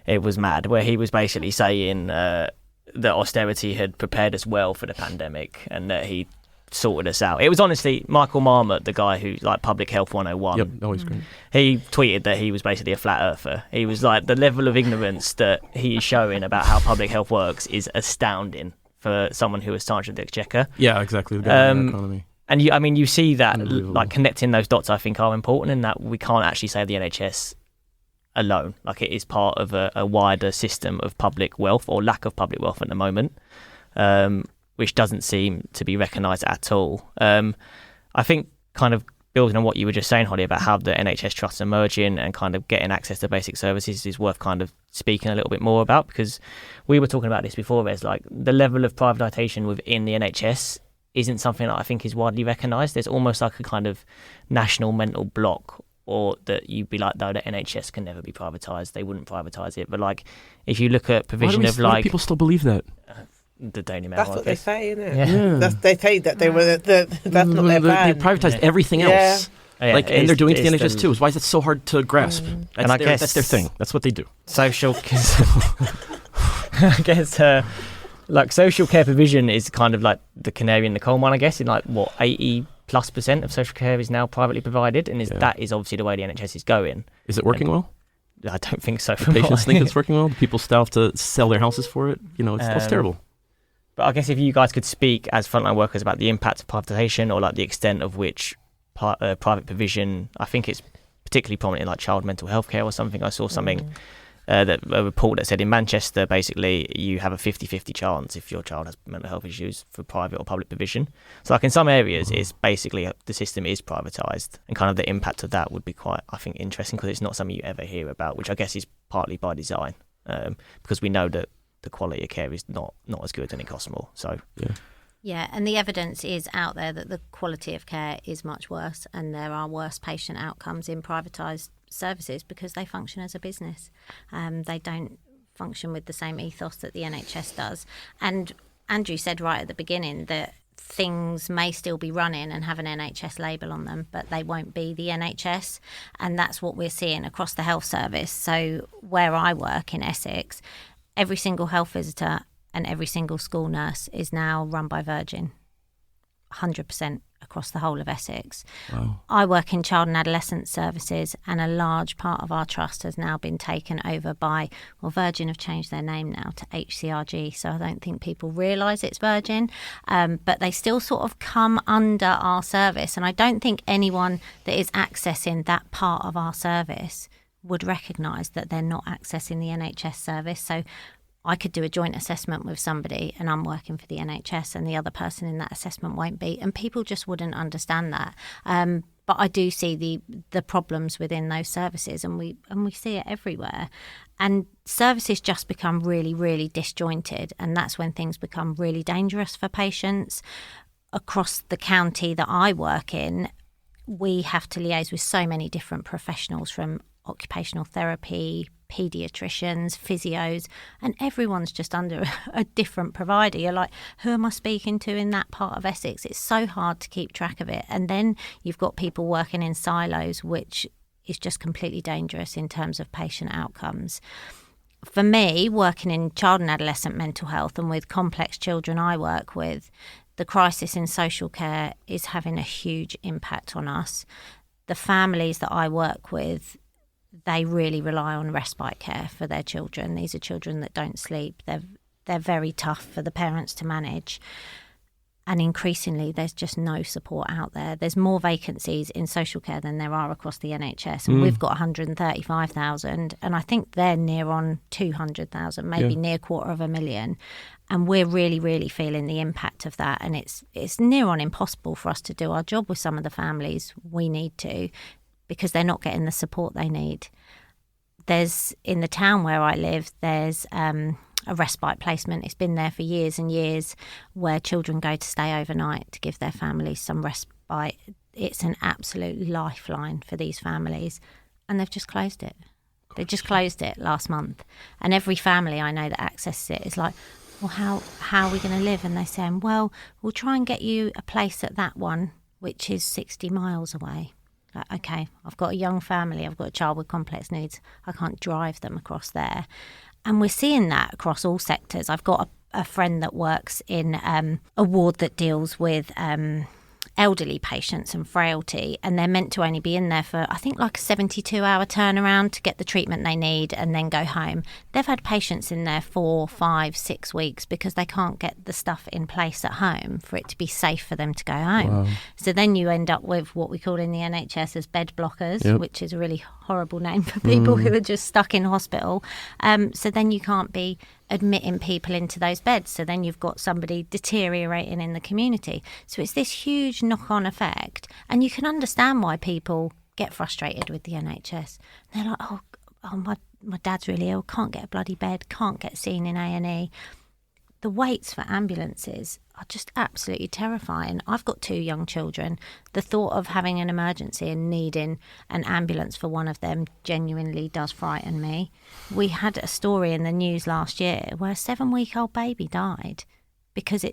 [SPEAKER 2] It was mad, where he was basically saying that austerity had prepared us well for the pandemic and that he sorted us out. It was honestly Michael Marmot, the guy who, like, Public Health 101.
[SPEAKER 6] Yep, always great.
[SPEAKER 2] He tweeted that he was basically a flat earther. He was like, the level of ignorance that he is showing about how public health works is astounding for someone who is Sergeant of the Exchequer.
[SPEAKER 6] Yeah, exactly. The economy.
[SPEAKER 2] And you see that, like, connecting those dots, I think, are important, in that we can't actually save the NHS alone. Like, it is part of a wider system of public wealth, or lack of public wealth at the moment. which doesn't seem to be recognised at all. I think kind of building on what you were just saying, Holly, about how the NHS trusts are emerging and kind of getting access to basic services is worth kind of speaking a little bit more about, because we were talking about this before. There's like the level of privatisation within the NHS isn't something that I think is widely recognised. There's almost like a kind of national mental block, or that you'd be like, no, the NHS can never be privatised. They wouldn't privatise it. But like, if you look at provision
[SPEAKER 6] why do people still believe that?
[SPEAKER 2] The Daily Mail.
[SPEAKER 4] That's what they say, isn't it?
[SPEAKER 2] Yeah.
[SPEAKER 4] They say that they were. That's not their plan.
[SPEAKER 6] They privatized everything else.
[SPEAKER 2] Yeah,
[SPEAKER 6] and they're doing it to the NHS too. Why is it so hard to grasp?
[SPEAKER 2] And I guess
[SPEAKER 6] that's their thing. That's what they do.
[SPEAKER 2] Social, I guess, like social care provision is kind of like the canary in the coal mine. I guess in like what 80+% of social care is now privately provided, and that is obviously the way the NHS is going.
[SPEAKER 6] Is it working well?
[SPEAKER 2] I don't think so.
[SPEAKER 6] The patients think it's working well. The people still have to sell their houses for it. It's terrible.
[SPEAKER 2] But I guess if you guys could speak as frontline workers about the impact of privatisation, or like the extent of which private provision, I think it's particularly prominent in like child mental health care or something. I saw something, a report that said in Manchester, basically you have a 50-50 chance if your child has mental health issues for private or public provision. So like in some areas, it's basically the system is privatised, and kind of the impact of that would be quite, I think, interesting, because it's not something you ever hear about, which I guess is partly by design, because we know that the quality of care is not as good and it costs more. So
[SPEAKER 5] yeah, and the evidence is out there that the quality of care is much worse, and there are worse patient outcomes in privatised services because they function as a business. They don't function with the same ethos that the NHS does. And Andrew said right at the beginning that things may still be running and have an NHS label on them, but they won't be the NHS. And that's what we're seeing across the health service. So where I work in Essex, every single health visitor and every single school nurse is now run by Virgin, 100% across the whole of Essex.
[SPEAKER 6] Wow.
[SPEAKER 5] I work in child and adolescent services, and a large part of our trust has now been taken over by, Virgin have changed their name now to HCRG, so I don't think people realise it's Virgin, but they still sort of come under our service, and I don't think anyone that is accessing that part of our service would recognise that they're not accessing the NHS service. So I could do a joint assessment with somebody and I'm working for the NHS, and the other person in that assessment won't be, and people just wouldn't understand that. But I do see the problems within those services, and we see it everywhere. And services just become really, really disjointed, and that's when things become really dangerous for patients. Across the county that I work in, we have to liaise with so many different professionals, from occupational therapy, paediatricians, physios, and everyone's just under a different provider. You're like, who am I speaking to in that part of Essex? It's so hard to keep track of it. And then you've got people working in silos, which is just completely dangerous in terms of patient outcomes. For me, working in child and adolescent mental health and with complex children I work with, the crisis in social care is having a huge impact on us. The families that I work with, they really rely on respite care for their children. These are children that don't sleep. They're very tough for the parents to manage. And increasingly, there's just no support out there. There's more vacancies in social care than there are across the NHS. And we've got 135,000, and I think they're near on 200,000, maybe near 250,000. And we're really, really feeling the impact of that. And it's near on impossible for us to do our job with some of the families we need to, because they're not getting the support they need. There's, in the town where I live, there's a respite placement. It's been there for years and years, where children go to stay overnight to give their families some respite. It's an absolute lifeline for these families, and they've just closed it. They just closed it last month. And every family I know that accesses it is like, well, how are we going to live? And they say, well, we'll try and get you a place at that one, which is 60 miles away. Like, okay, I've got a young family, I've got a child with complex needs, I can't drive them across there. And we're seeing that across all sectors. I've got a friend that works in a ward that deals with elderly patients and frailty, and they're meant to only be in there for, I think, like a 72-hour turnaround to get the treatment they need and then go home. They've had patients in there 4, 5, 6 weeks because they can't get the stuff in place at home for it to be safe for them to go home. Wow. So then you end up with what we call in the NHS as bed blockers, which is a really horrible name for people who are just stuck in hospital. So then you can't be admitting people into those beds. So then you've got somebody deteriorating in the community. So it's this huge knock-on effect. And you can understand why people get frustrated with the NHS. They're like, oh my dad's really ill, can't get a bloody bed, can't get seen in A&E. The waits for ambulances are just absolutely terrifying. I've got 2 young children. The thought of having an emergency and needing an ambulance for one of them genuinely does frighten me. We had a story in the news last year where a 7-week-old baby died because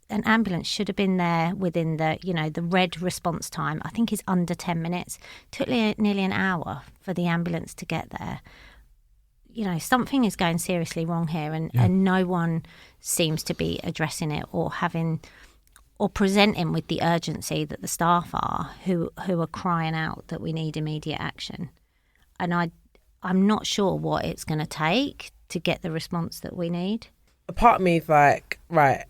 [SPEAKER 5] an ambulance should have been there within the red response time. I think is under 10 minutes. Took nearly an hour for the ambulance to get there. Something is going seriously wrong here, and no one seems to be addressing it or presenting with the urgency that the staff are, who are crying out that we need immediate action. And I'm not sure what it's going to take to get the response that we need.
[SPEAKER 4] A part of me is like, right,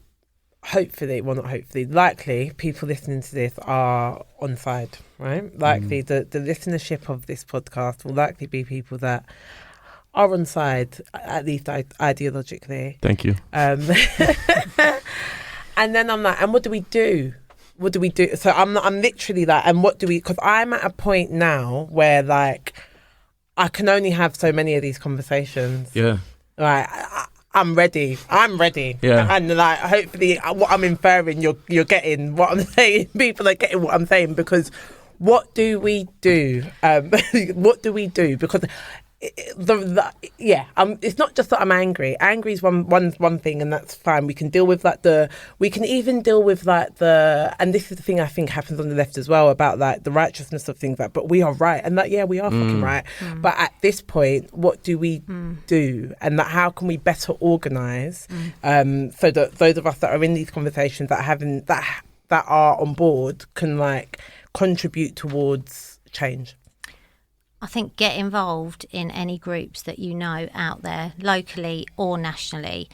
[SPEAKER 4] likely people listening to this are on side, right? Likely the listenership of this podcast will likely be people that are on side, at least ideologically.
[SPEAKER 6] Thank you.
[SPEAKER 4] And then I'm like, and what do we do? So I'm literally like, and what do we, because I'm at a point now where like, I can only have so many of these conversations.
[SPEAKER 6] Yeah.
[SPEAKER 4] Right. I'm ready. Yeah. And like, hopefully what I'm inferring, you're getting what I'm saying. People are getting what I'm saying, because what do we do? What do we do? Because it's not just that I'm angry. Angry is one thing, and that's fine. We can deal with and this is the thing I think happens on the left as well, about like the righteousness of things, like, but we are right, and that we are fucking right. But at this point, what do we do, and that how can we better organise so that those of us that are in these conversations that are on board can like contribute towards change?
[SPEAKER 5] I think get involved in any groups that you know out there, locally or nationally.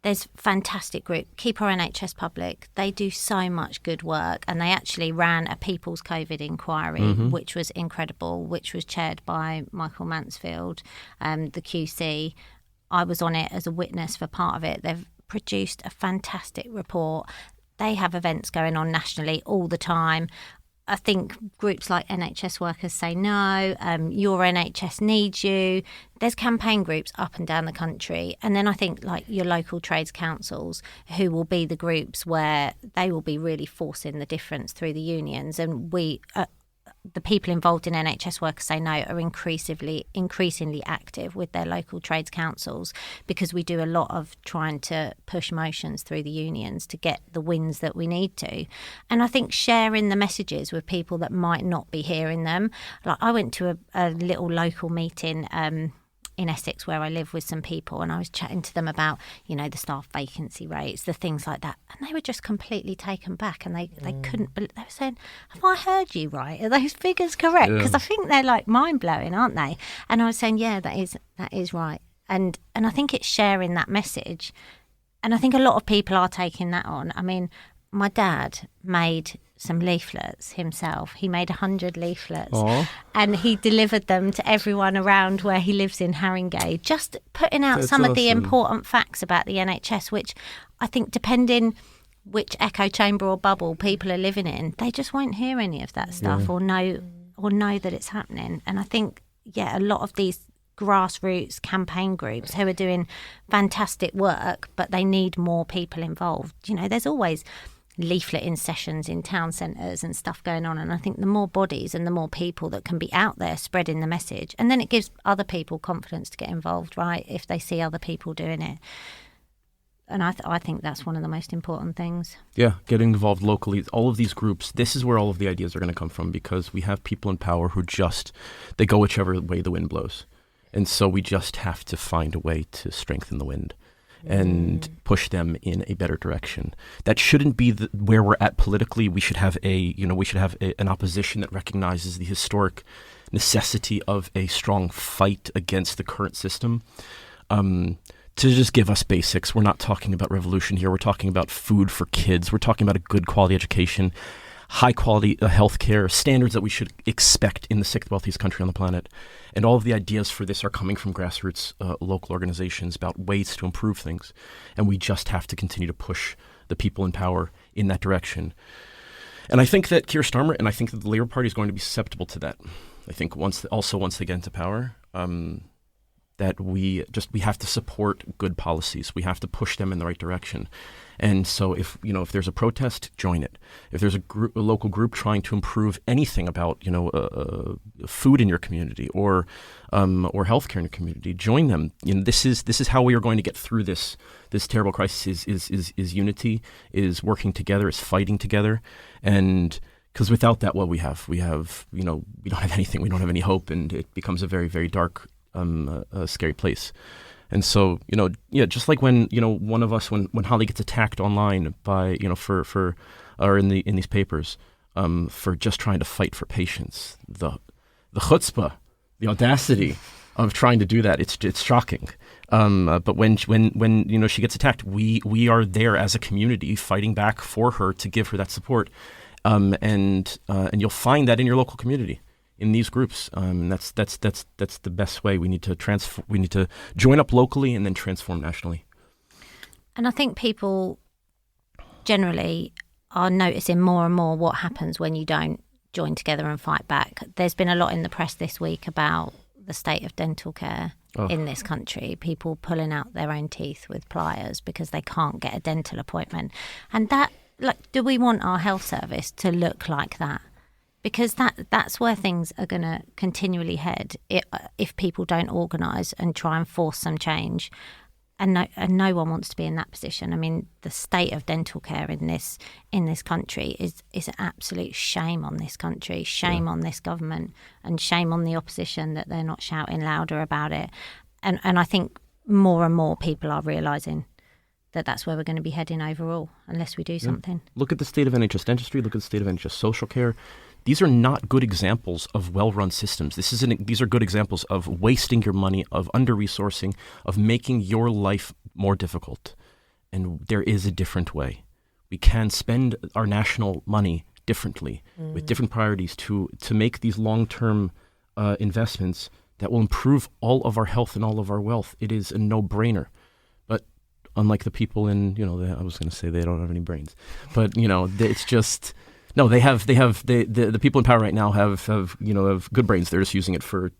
[SPEAKER 5] There's a fantastic group, Keep Our NHS Public. They do so much good work, and they actually ran a People's COVID inquiry, which was incredible, which was chaired by Michael Mansfield, the QC. I was on it as a witness for part of it. They've produced a fantastic report. They have events going on nationally all the time. I think groups like NHS Workers Say No, Your NHS Needs You. There's campaign groups up and down the country. And then I think like your local trades councils, who will be the groups where they will be really forcing the difference through the unions. And the people involved in NHS Workers Say No are increasingly active with their local trades councils, because we do a lot of trying to push motions through the unions to get the wins that we need to. And I think sharing the messages with people that might not be hearing them. Like I went to a little local meeting in Essex where I live with some people, and I was chatting to them about, the staff vacancy rates, the things like that, and they were just completely taken back, and they couldn't believe. They were saying, have I heard you right? Are those figures correct? Because I think they're like mind-blowing, aren't they? And I was saying, yeah, that is right. And I think it's sharing that message, and I think a lot of people are taking that on. I mean, my dad made some leaflets himself. He made 100 leaflets. Aww. And he delivered them to everyone around where he lives in Haringey, just putting out some of the important facts about the NHS, which I think, depending which echo chamber or bubble people are living in, they just won't hear any of that stuff or know that it's happening. And I think, a lot of these grassroots campaign groups who are doing fantastic work, but they need more people involved. There's always leafleting sessions in town centres and stuff going on, and I think the more bodies and the more people that can be out there spreading the message, and then it gives other people confidence to get involved, right, if they see other people doing it. And I think that's one of the most important things. Yeah, getting involved locally. All of these groups, this is where all of the ideas are going to come from, because we have people in power who they go whichever way the wind blows. And so we just have to find a way to strengthen the wind and push them in a better direction. That shouldn't be where we're at politically. We should have an opposition that recognizes the historic necessity of a strong fight against the current system. To just give us basics, we're not talking about revolution here. We're talking about food for kids. We're talking about a good quality education, high quality healthcare, standards that we should expect in the sixth wealthiest country on the planet.
[SPEAKER 6] And all of the ideas for this are coming from grassroots local organizations about ways to improve things. And we just have to continue to push the people in power in that direction. And I think that Keir Starmer and I think that the Labour Party is going to be susceptible to that. I think once they get into power, that we have to support good policies. We have to push them in the right direction. And so if there's a protest, join it. If there's a local group trying to improve anything about food in your community or healthcare in your community, join them. This is how we are going to get through this terrible crisis. Is unity, is working together, is fighting together, and because without that, what we have we don't have anything. We don't have any hope, and it becomes a very, very dark, scary place. And so, just like when, one of us, when Holly gets attacked online by, or in these papers, for just trying to fight for patients, the chutzpah, the audacity of trying to do that, it's shocking. But when she gets attacked, we are there as a community fighting back for her to give her that support. And you'll find that in your local community. In these groups, that's the best way. We need to join up locally and then transform nationally.
[SPEAKER 5] And I think people generally are noticing more and more what happens when you don't join together and fight back. There's been a lot in the press this week about the state of dental care in this country. People pulling out their own teeth with pliers because they can't get a dental appointment. And that, do we want our health service to look like that? Because that's where things are going to continually head if people don't organise and try and force some change. And no one wants to be in that position. I mean, the state of dental care in this country is an absolute shame on this country, shame on this government, and shame on the opposition that they're not shouting louder about it. And I think more and more people are realising that that's where we're going to be heading overall unless we do something.
[SPEAKER 6] Look at the state of NHS dentistry. Look at the state of NHS social care. These are not good examples of well-run systems. These are good examples of wasting your money, of under-resourcing, of making your life more difficult. And there is a different way. We can spend our national money differently, with different priorities to make these long-term investments that will improve all of our health and all of our wealth. It is a no-brainer. But unlike the people in, I was going to say they don't have any brains, but it's just. No, they have the people in power right now have good brains. They're just using it for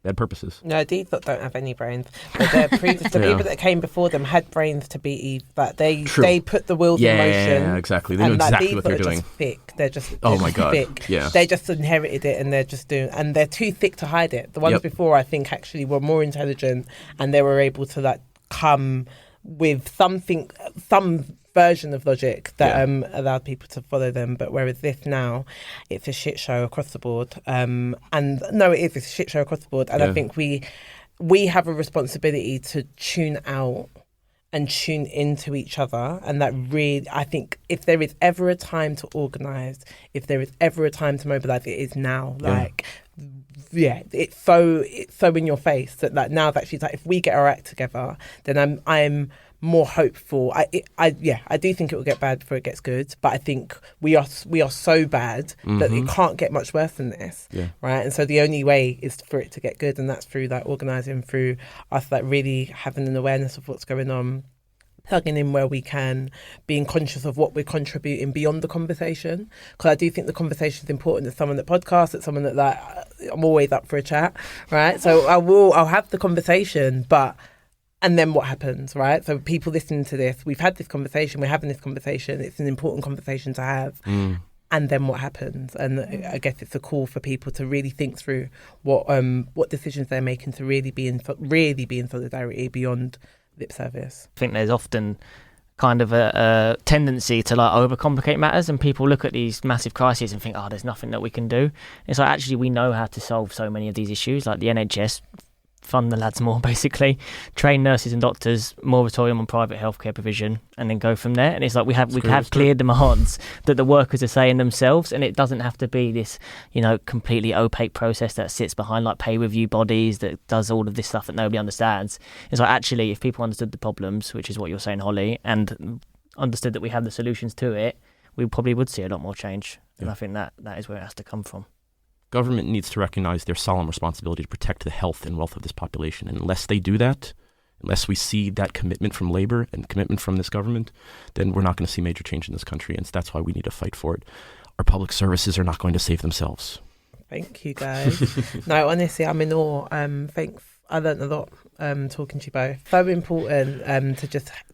[SPEAKER 6] bad purposes.
[SPEAKER 4] No, these don't have any brains. But the people that came before them had brains to be that they put the wheels in motion.
[SPEAKER 6] Yeah, exactly. They know exactly what they're doing.
[SPEAKER 4] Just thick. They're just thick.
[SPEAKER 6] Yeah.
[SPEAKER 4] They just inherited it and they're just doing, and they're too thick to hide it. The ones before, I think, actually were more intelligent and they were able to come with some version of logic that allowed people to follow them. But whereas this now, it's a shit show across the board. And no, it's a shit show across the board. And I think we have a responsibility to tune out and tune into each other. And that really, I think, if there is ever a time to organise, if there is ever a time to mobilise, it is now. It's so in your face that now that she's if we get our act together, then I'm more hopeful. I do think it will get bad before it gets good, but I think we are so bad that it can't get much worse than this, right? And so the only way is for it to get good, and that's through organising, through us really having an awareness of what's going on, plugging in where we can, being conscious of what we're contributing beyond the conversation. Because I do think the conversation is important. As someone that podcasts, as someone that I'm always up for a chat, right? So I'll have the conversation, but. And then what happens, right? So people listening to this, we've had this conversation, we're having this conversation, it's an important conversation to have. And then what happens? And I guess it's a call for people to really think through what decisions they're making to really be in solidarity beyond lip service.
[SPEAKER 2] I think there's often kind of a tendency to overcomplicate matters, and people look at these massive crises and think, there's nothing that we can do. It's actually we know how to solve so many of these issues, like the NHS. Fund the lads more, basically, train nurses and doctors, moratorium on private healthcare provision, and then go from there. And it's we have clear demands that the workers are saying themselves, and it doesn't have to be this completely opaque process that sits behind pay review bodies that does all of this stuff that nobody understands. It's actually, if people understood the problems, which is what you're saying, Holly, and understood that we have the solutions to it, we probably would see a lot more change. And I think that is where it has to come from.
[SPEAKER 6] government needs to recognize their solemn responsibility to protect the health and wealth of this population. And unless they do that, unless we see that commitment from labor and commitment from this government, then we're not going to see major change in this country. And that's why we need to fight for it. Our public services are not going to save themselves.
[SPEAKER 4] Thank you, guys. No, honestly, I'm in awe. I learned a lot talking to you both. So important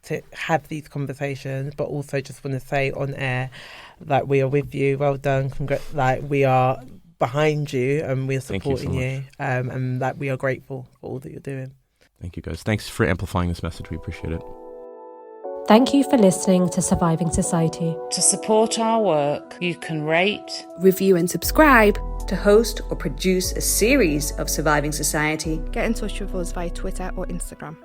[SPEAKER 4] to have these conversations, but also just want to say on air that we are with you. Well done. We are behind you and we're supporting you, and that we are grateful for all that you're doing.
[SPEAKER 6] Thank you, guys. Thanks for amplifying this message. We appreciate it.
[SPEAKER 7] Thank you for listening to Surviving Society.
[SPEAKER 8] To support our work, you can rate,
[SPEAKER 9] review and subscribe. To host or produce a series of Surviving Society,
[SPEAKER 10] get in touch with us via Twitter or Instagram.